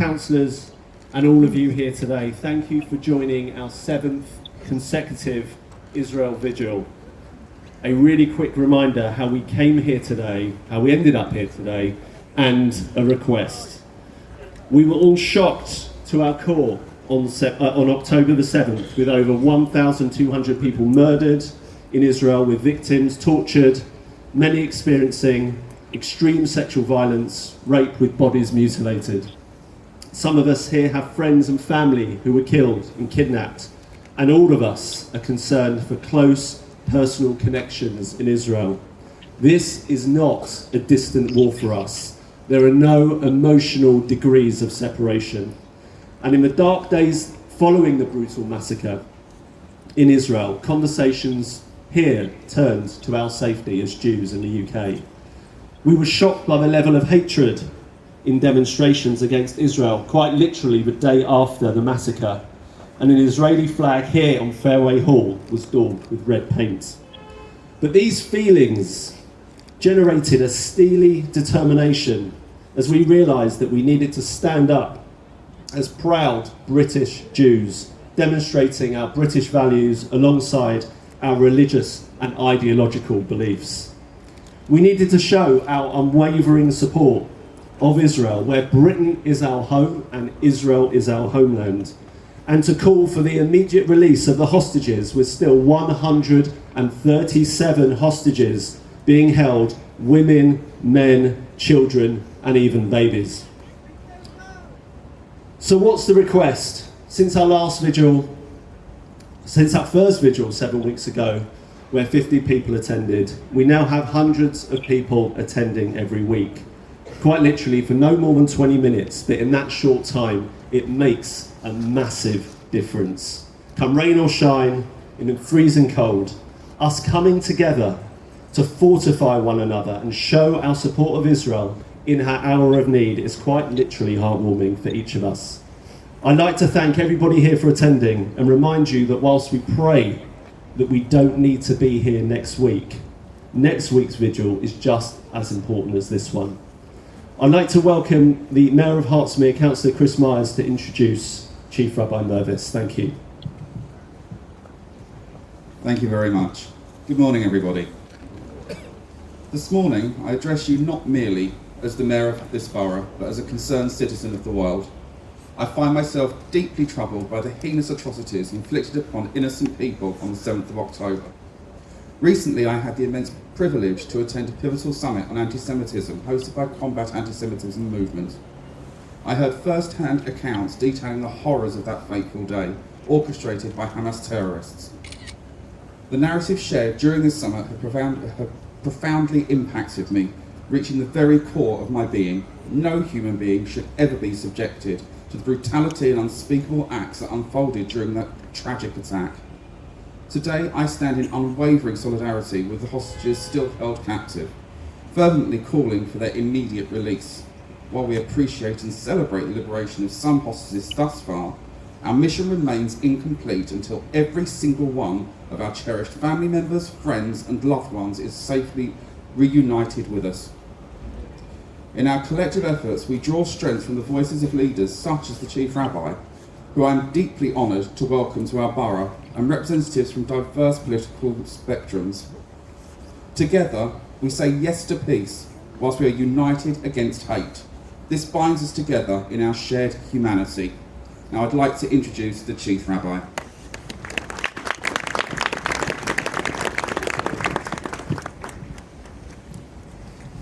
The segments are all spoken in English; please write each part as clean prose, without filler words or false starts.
Councillors and all of you here today, thank you for joining our 7th consecutive Israel Vigil. A really quick reminder how we came here today, how we ended up here today, and a request. We were all shocked to our core on October the 7th with over 1,200 people murdered in Israel, with victims tortured, many experiencing extreme sexual violence, rape with bodies mutilated. Some of us here have friends and family who were killed and kidnapped, and all of us are concerned for close personal connections in Israel. This is not a distant war for us. There are no emotional degrees of separation. And in the dark days following the brutal massacre in Israel, conversations here turned to our safety as Jews in the UK. We were shocked by the level of hatred in demonstrations against Israel, quite literally the day after the massacre, and an Israeli flag here on Fairway Hall was daubed with red paint. But these feelings generated a steely determination as we realised that we needed to stand up as proud British Jews, demonstrating our British values alongside our religious and ideological beliefs. We needed to show our unwavering support of Israel, where Britain is our home and Israel is our homeland, and to call for the immediate release of the hostages, with still 137 hostages being held, women, men, children, and even babies. So what's the request? Since our first vigil 7 weeks ago, where 50 people attended, we now have hundreds of people attending every week. Quite literally for no more than 20 minutes, but in that short time, it makes a massive difference. Come rain or shine, in the freezing cold, us coming together to fortify one another and show our support of Israel in her hour of need is quite literally heartwarming for each of us. I'd like to thank everybody here for attending and remind you that whilst we pray that we don't need to be here next week's vigil is just as important as this one. I'd like to welcome the Mayor of Hertsmere, Councillor Chris Myers, to introduce Chief Rabbi Mirvis. Thank you. Thank you very much. Good morning, everybody. This morning, I address you not merely as the Mayor of this borough, but as a concerned citizen of the world. I find myself deeply troubled by the heinous atrocities inflicted upon innocent people on the 7th of October. Recently, I had the immense privilege to attend a pivotal summit on anti-Semitism hosted by Combat Anti-Semitism Movement. I heard first-hand accounts detailing the horrors of that fateful day, orchestrated by Hamas terrorists. The narrative shared during this summit have profoundly impacted me, reaching the very core of my being. No human being should ever be subjected to the brutality and unspeakable acts that unfolded during that tragic attack. Today, I stand in unwavering solidarity with the hostages still held captive, fervently calling for their immediate release. While we appreciate and celebrate the liberation of some hostages thus far, our mission remains incomplete until every single one of our cherished family members, friends, and loved ones is safely reunited with us. In our collective efforts, we draw strength from the voices of leaders such as the Chief Rabbi, who I am deeply honoured to welcome to our borough, and representatives from diverse political spectrums. Together, we say yes to peace, whilst we are united against hate. This binds us together in our shared humanity. Now I'd like to introduce the Chief Rabbi.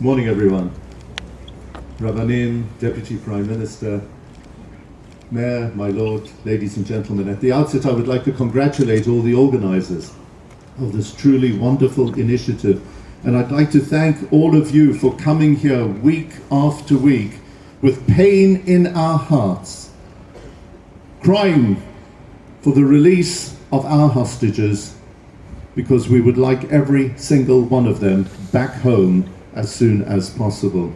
Morning, everyone. Rabbanim, Deputy Prime Minister, Mayor, my Lord, ladies and gentlemen. At the outset, I would like to congratulate all the organisers of this truly wonderful initiative. And I'd like to thank all of you for coming here week after week with pain in our hearts, crying for the release of our hostages, because we would like every single one of them back home as soon as possible.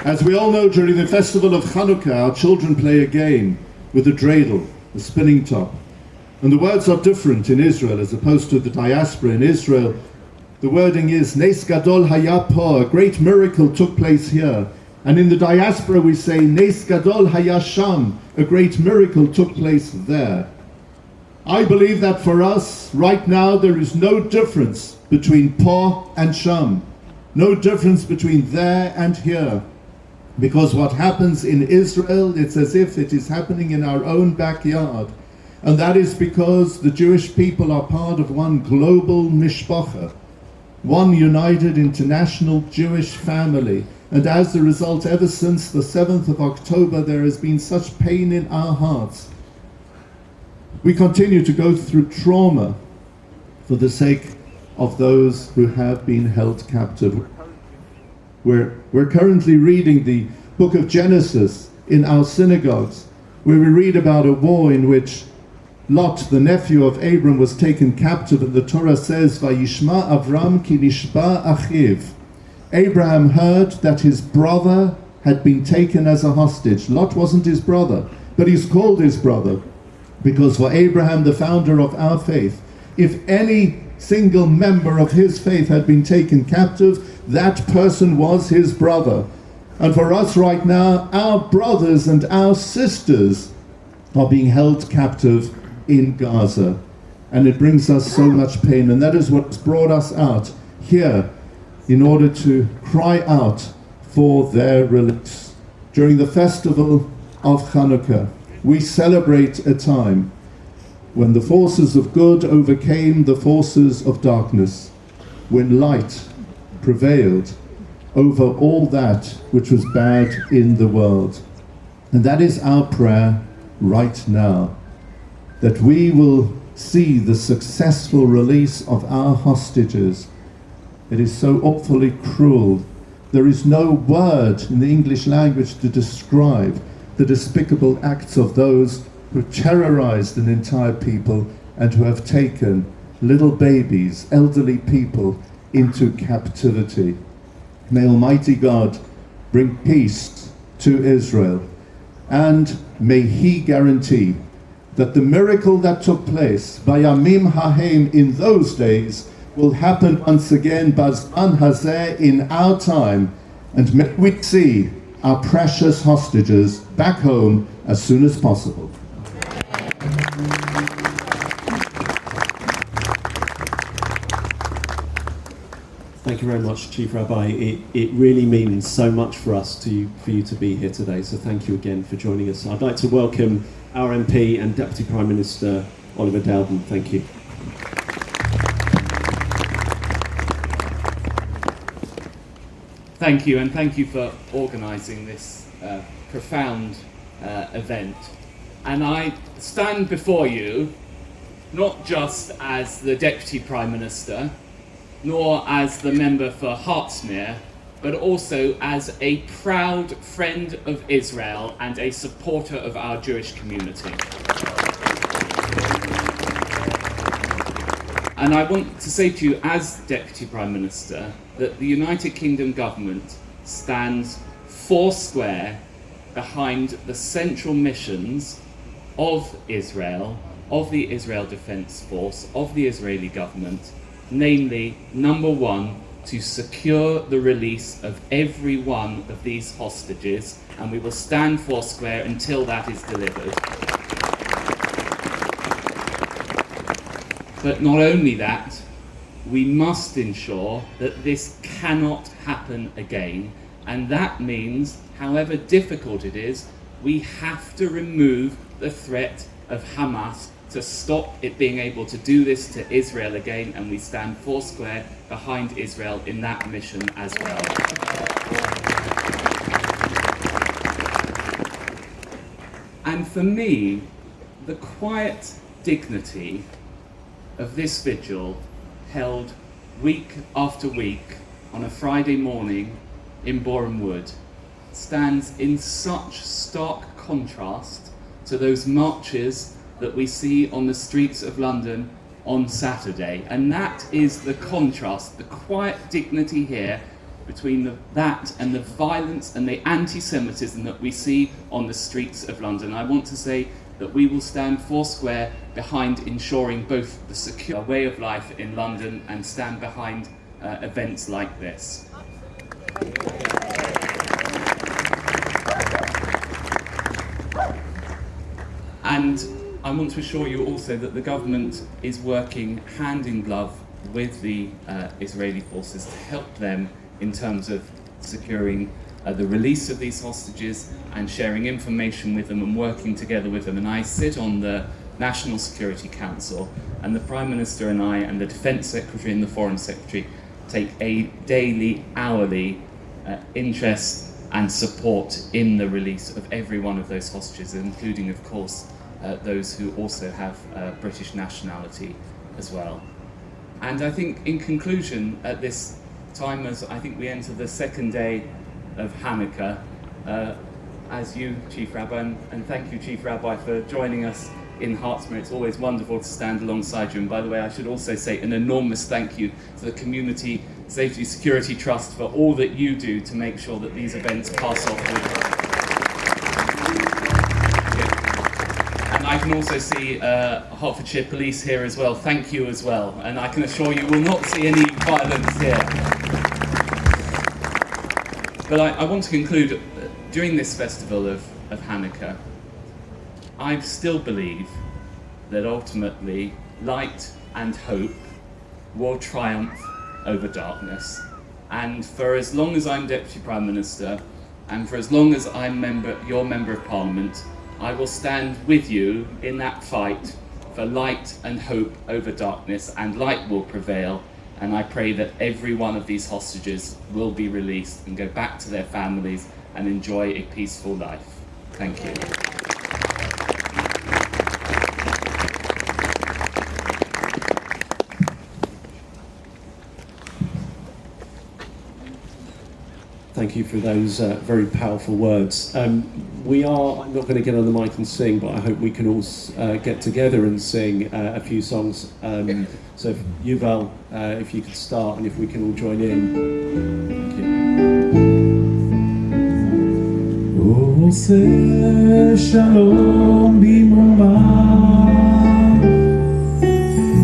As we all know, during the festival of Hanukkah, our children play a game with a dreidel, a spinning top. And the words are different in Israel as opposed to the diaspora in Israel. The wording is Nes Gadol Haya Po, a great miracle took place here. And in the diaspora we say Nes Gadol Haya Sham, a great miracle took place there. I believe that for us, right now, there is no difference between Po and Sham. No difference between there and here. Because what happens in Israel, it's as if it is happening in our own backyard. And that is because the Jewish people are part of one global mishpacha, one united international Jewish family. And as a result, ever since the 7th of October, there has been such pain in our hearts. We continue to go through trauma for the sake of those who have been held captive. We're currently reading the book of Genesis in our synagogues, where we read about a war in which Lot, the nephew of Abram, was taken captive, and the Torah says, Vayishma Avram ki nishba achiv. Abraham heard that his brother had been taken as a hostage. Lot wasn't his brother, but he's called his brother, because for Abraham, the founder of our faith, if any single member of his faith had been taken captive, that person was his brother. And for us right now, our brothers and our sisters are being held captive in Gaza. And it brings us so much pain. And that is what's brought us out here in order to cry out for their release. During the festival of Hanukkah, we celebrate a time when the forces of good overcame the forces of darkness, when light prevailed over all that which was bad in the world. And that is our prayer right now, that we will see the successful release of our hostages. It is so awfully cruel. There is no word in the English language to describe the despicable acts of those who terrorized an entire people and who have taken little babies, elderly people into captivity. May Almighty God bring peace to Israel, and may He guarantee that the miracle that took place by Yamim Hahem in those days will happen once again Bazman Hazeh in our time, and may we see our precious hostages back home as soon as possible. Thank you very much, Chief Rabbi. It really means so much for us for you to be here today, so thank you again for joining us. I'd like to welcome our MP and Deputy Prime Minister Oliver Dowden. Thank you. Thank you, and thank you for organising this profound event. And I stand before you not just as the Deputy Prime Minister, nor as the member for Hertsmere, but also as a proud friend of Israel and a supporter of our Jewish community. And I want to say to you, as Deputy Prime Minister, that the United Kingdom government stands foursquare behind the central missions of Israel, of the Israel Defence Force, of the Israeli government, namely, number one, to secure the release of every one of these hostages, and we will stand foursquare until that is delivered. But not only that, we must ensure that this cannot happen again, and that means, however difficult it is, we have to remove the threat of Hamas to stop it being able to do this to Israel again, and we stand foursquare behind Israel in that mission as well. And for me, the quiet dignity of this vigil, held week after week on a Friday morning in Borehamwood, stands in such stark contrast to those marches that we see on the streets of London on Saturday. And that is the contrast, the quiet dignity here between that and the violence and the anti-Semitism that we see on the streets of London. I want to say that we will stand foursquare behind ensuring both the secure way of life in London and stand behind events like this. And I want to assure you also that the government is working hand in glove with the Israeli forces to help them in terms of securing the release of these hostages and sharing information with them and working together with them. And I sit on the National Security Council, and the Prime Minister and I and the Defence Secretary and the Foreign Secretary take a daily, hourly interest and support in the release of every one of those hostages, including, of course, those who also have British nationality as well. And I think, in conclusion, at this time, as I think we enter the second day of Hanukkah, as you, Chief Rabbi, and thank you, Chief Rabbi, for joining us in Hertsmere. It's always wonderful to stand alongside you. And by the way, I should also say an enormous thank you to the Community Safety Security Trust for all that you do to make sure that these events pass off with. I can also see Hertfordshire Police here as well. Thank you as well. And I can assure you will not see any violence here. But I want to conclude, during this festival of Hanukkah, I still believe that ultimately light and hope will triumph over darkness. And for as long as I'm Deputy Prime Minister, and for as long as I'm your Member of Parliament, I will stand with you in that fight for light and hope over darkness, and light will prevail. And I pray that every one of these hostages will be released and go back to their families and enjoy a peaceful life. Thank you. Thank you for those very powerful words. I'm not going to get on the mic and sing, but I hope we can all get together and sing a few songs. So Yuval, if you could start, and if we can all join in. Thank you. עושה שלום במרומיו,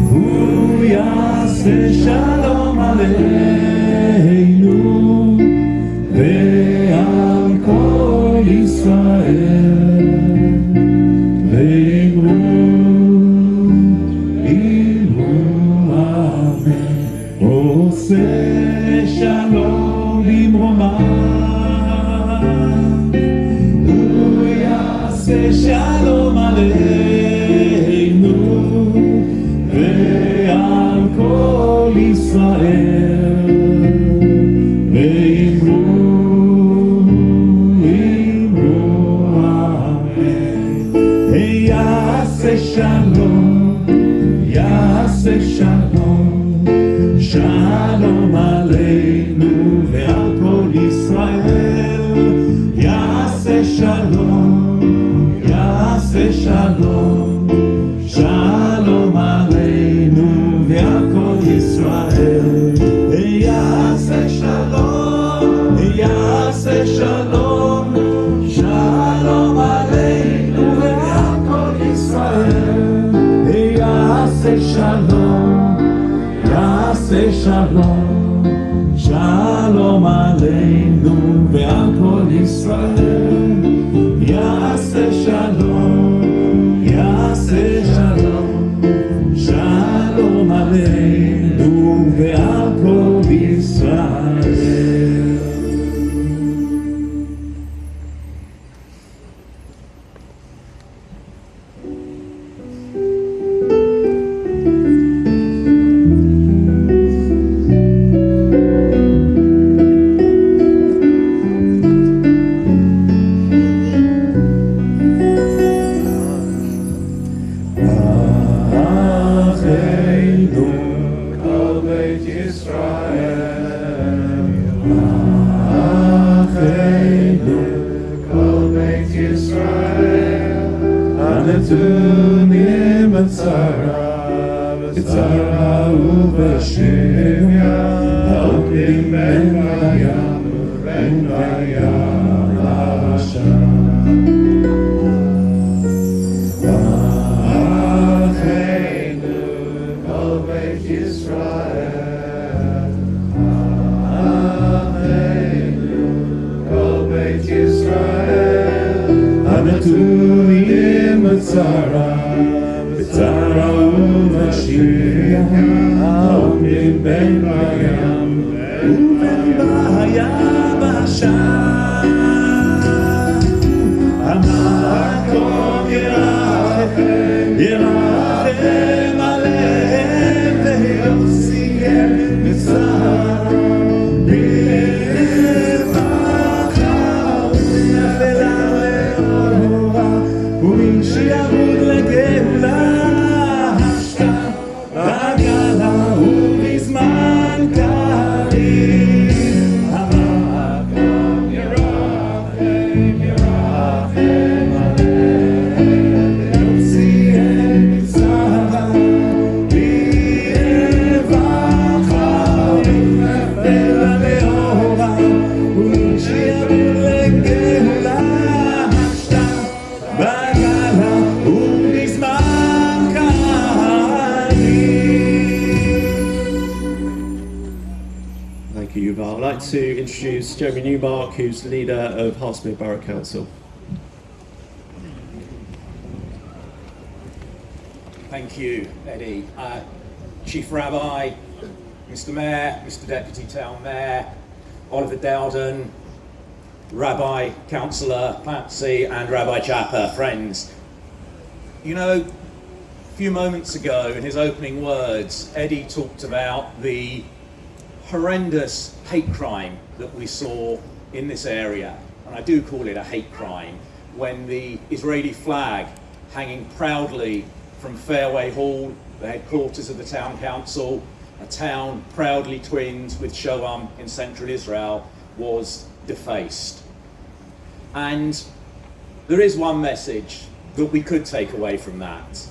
הוא יעשה שלום עלינו ועל כל ישראל, ואמרו אמן. עושה שלום במרומיו, הוא יעשה שלום עלינו ועל כל ישראל, ואמרו אמן. יעשה שלום, יעשה שלום, שלום עלינו ועל כל ישראל. יעשה שלום, יעשה שלום, שלום עלינו ועל כל ישראל. יעשה שלום, יעשה שלום, שלום עלינו ועל כל ישראל. יעשה שלום, יעשה שלום, שלום עלינו ועל כל ישראל. יעשה שלום, יעשה שלום, שלום עלינו ועל כל ישראל. הנתונים בצרה ובשמיה, העומדים בין בים ובין בים הרשע. אחינו כל בית ישראל, תולי בצרה, בצרה ובשביה, העומדים בין בים ובין ביבשה. המקום ירחם עליהם ויוציאם מצרה. ברווחה ונפלה לאורה, ומשעבוד לגאולה השתה בגלה ובזמן קריב. המקום ירחם עליהם ויוציאם מצרה. ברווחה ונפלה לאורה, ומשעבוד לגאולה השתה בגלה ובזמן קריב. Thank you, Yuval. I'd like to introduce Jeremy Newmark, who's leader of Hertsmere Borough Council. Thank you, Eddie. Chief Rabbi, Mr. Mayor, Mr. Deputy Town Mayor, Oliver Dowden, Rabbi, Councillor Patsy, and Rabbi Chapper, friends. You know, a few moments ago in his opening words, Eddie talked about the horrendous hate crime that we saw in this area, and I do call it a hate crime, when the Israeli flag hanging proudly from Fairway Hall, the headquarters of the town council, a town proudly twinned with Shoam in central Israel, was defaced. And there is one message that we could take away from that.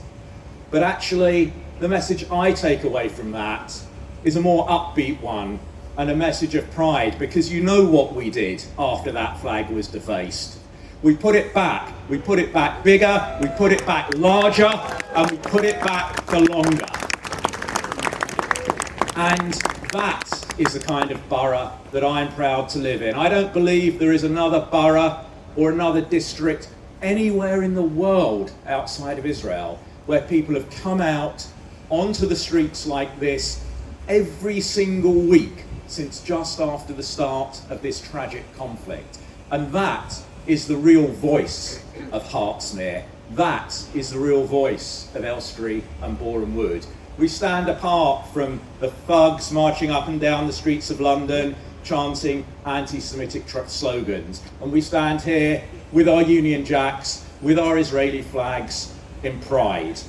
But actually, the message I take away from that is a more upbeat one and a message of pride, because you know what we did after that flag was defaced. We put it back bigger, we put it back larger, and we put it back for longer. And that is the kind of borough that I'm proud to live in. I don't believe there is another borough or another district anywhere in the world outside of Israel where people have come out onto the streets like this every single week since just after the start of this tragic conflict. And that is the real voice of Hertsmere. That is the real voice of Elstree and Borehamwood. We stand apart from the thugs marching up and down the streets of London chanting anti-Semitic slogans. And we stand here with our Union Jacks, with our Israeli flags in pride.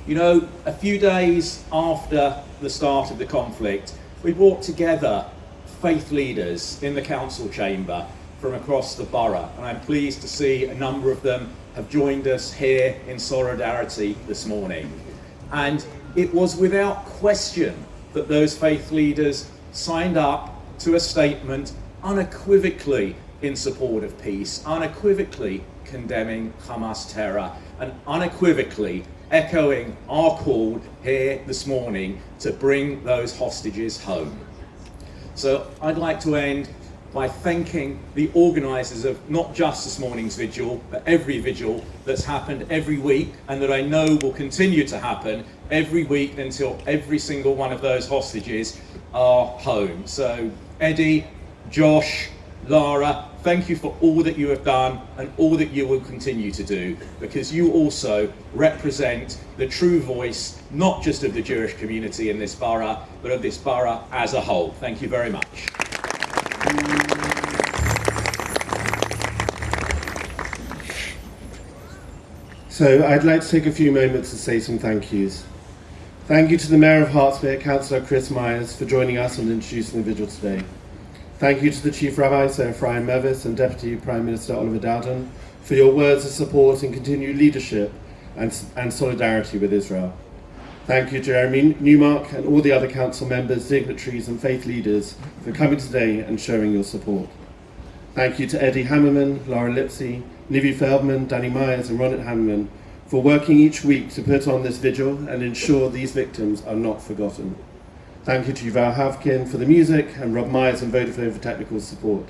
You know, a few days after the start of the conflict, we brought together faith leaders in the council chamber from across the borough, and I'm pleased to see a number of them have joined us here in solidarity this morning. And it was without question that those faith leaders signed up to a statement unequivocally in support of peace, unequivocally condemning Hamas terror, and unequivocally echoing our call here this morning to bring those hostages home. So I'd like to end by thanking the organisers of not just this morning's vigil, but every vigil that's happened every week, and that I know will continue to happen every week until every single one of those hostages are home. So Eddie, Josh, Lara, thank you for all that you have done and all that you will continue to do, because you also represent the true voice, not just of the Jewish community in this borough, but of this borough as a whole. Thank you very much. So I'd like to take a few moments to say some thank yous. Thank you to the Mayor of Hertsmere, Councillor Chris Myers, for joining us and introducing the vigil today. Thank you to the Chief Rabbi, Sir Ephraim, Mirvis, and Deputy Prime Minister Oliver Dowden for your words of support and continued leadership and solidarity with Israel. Thank you to Jeremy Newmark and all the other council members, dignitaries and faith leaders for coming today and showing your support. Thank you to Eddie Hammerman, Laura Lipsey, Nivi Feldman, Danny Myers and Ronit Hammerman for working each week to put on this vigil and ensure these victims are not forgotten. Thank you to Yuval Havkin for the music and Rob Myers and Vodafone for technical support.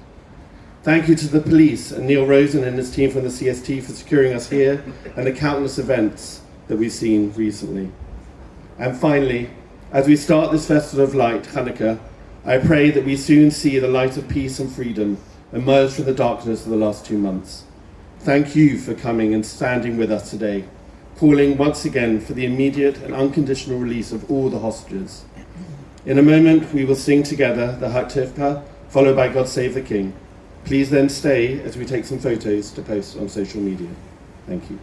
Thank you to the police and Neil Rosen and his team from the CST for securing us here and the countless events that we've seen recently. And finally, as we start this festival of light, Hanukkah, I pray that we soon see the light of peace and freedom emerge from the darkness of the last 2 months. Thank you for coming and standing with us today, calling once again for the immediate and unconditional release of all the hostages. In a moment, we will sing together the Hatikvah, followed by God Save the King. Please then stay as we take some photos to post on social media. Thank you.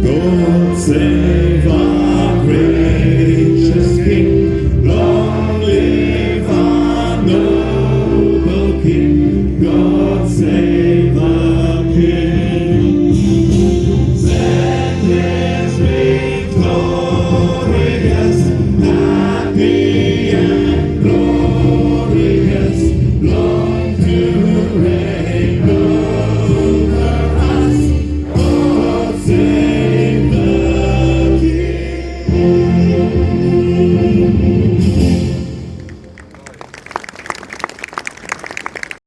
God save us.